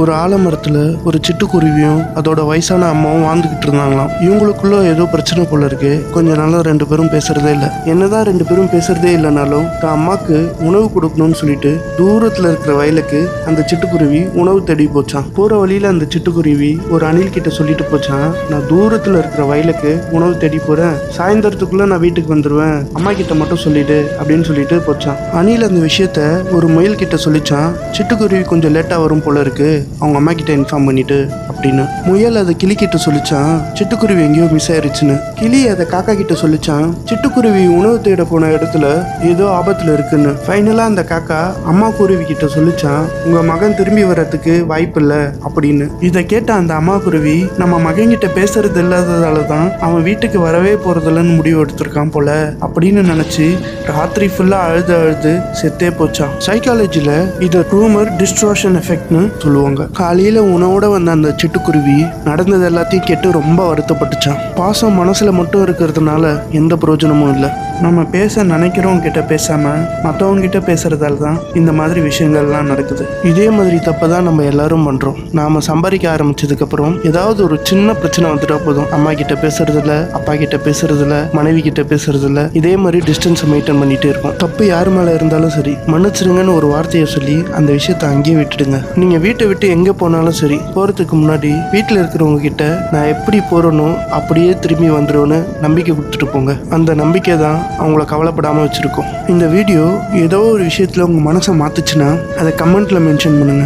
ஒரு ஆலமரத்துல ஒரு சிட்டுக்குருவியும் அதோட வயசான அம்மாவும் வாழ்ந்துகிட்டு இருந்தாங்களாம். இவங்களுக்குள்ள ஏதோ பிரச்சனை போல இருக்கு. கொஞ்ச நாளா ரெண்டு பேரும் பேசுறதே இல்லை. என்னதான் ரெண்டு பேரும் பேசுறதே இல்லைனாலும் தான் அம்மாக்கு உணவு கொடுக்கணும்னு சொல்லிட்டு தூரத்துல இருக்கிற வயலுக்கு அந்த சிட்டுக்குருவி உணவு தேடி போச்சான். போற வழியில அந்த சிட்டுக்குருவி ஒரு அணில் கிட்ட சொல்லிட்டு போச்சான், நான் தூரத்துல இருக்கிற வயலுக்கு உணவு தேடி போறேன், சாயந்தரத்துக்குள்ள நான் வீட்டுக்கு வந்துருவேன், அம்மா கிட்ட மட்டும் சொல்லிடு அப்படின்னு சொல்லிட்டு போச்சான். அணில் அந்த விஷயத்த ஒரு முயல் கிட்ட சொல்லிச்சான், சிட்டுக்குருவி கொஞ்சம் லேட்டா வரும் போல இருக்கு, அவங்க அம்மா கிட்ட இன்ஃபார்ம் பண்ணிட்டு அப்படின்னு. முயல் அதை கிளி கிட்ட சொல்லிச்சான், சிட்டுக்குருவி எங்கேயோ மிஸ் ஆயிருச்சுன்னு. கிளி அதை காக்கா கிட்ட சொல்லிச்சான், சிட்டுக்குருவி உணவு தேட போன இடத்துல ஏதோ ஆபத்துல இருக்குன்னு. ஃபைனலா அந்த காக்கா அம்மா குருவி கிட்ட சொல்லிச்சான், உங்க மகன் திரும்பி வர்றதுக்கு வாய்ப்பு இல்லை அப்படின்னு. இதை கேட்ட அந்த அம்மா குருவி, நம்ம மகன் கிட்ட பேசுறது இல்லாததால தான் அவன் வீட்டுக்கு வரவே போறதில்லன்னு முடிவு எடுத்திருக்கான் போல அப்படின்னு நினைச்சு ராத்திரி ஃபுல்லா அழுது அழுது செத்தே போச்சான். சைக்காலஜில இதை ரூமர் டிஸ்ட்ராக்ஷன் எஃபெக்ட்னு சொல்லுவாங்க. காலையில உணவோட வந்த அந்த சிட்டுக்குருவி நடந்தது எல்லாத்தையும் கேட்டு ரொம்ப வருத்தப்பட்டுச்சான். பாசம் மனசுல மட்டும் இருக்கிறதுனால எந்த பிரயோஜனமும் இல்லை. நம்ம பேச நினைக்கிறவங்க கிட்ட பேசாம மற்றவங்க கிட்ட பேசுறதால தான் இந்த மாதிரி விஷயங்கள்லாம் நடக்குது. இதே மாதிரி தப்பை தான் நம்ம எல்லாரும் பண்றோம். நாம சம்பாதிக்க ஆரம்பிச்சதுக்கு அப்புறம் ஏதாவது ஒரு சின்ன பிரச்சனை வந்துட்டா போதும், அம்மா கிட்ட பேசுறது இல்ல, அப்பா கிட்ட பேசுறது இல்ல, மனைவி கிட்ட பேசுறது இல்ல, இதே மாதிரி டிஸ்டன்ஸ் மெயின்டைன் பண்ணிட்டே இருக்கும். தப்பு யார் மேல இருந்தாலும் சரி, மன்னிச்சிருங்கன்னு ஒரு வார்த்தையை சொல்லி அந்த விஷயத்தை அங்கேயே விட்டுடுங்க. நீங்க வீட்டை விட்டு எங்க போனாலும் சரி, போறதுக்கு முன்னாடி வீட்டில் இருக்கிறவங்க கிட்ட நான் எப்படி போறேனோ அப்படியே திரும்பி வந்துருவேன்னு நம்பிக்கை கொடுத்துட்டு போங்க. அந்த நம்பிக்கை தான் அவங்கள கவலைப்படாம வச்சிருக்கோம். இந்த வீடியோ ஏதோ ஒரு விஷயத்துல உங்க மனசை மாத்துச்சுன்னா அதை கமெண்ட்ல மென்ஷன் பண்ணுங்க.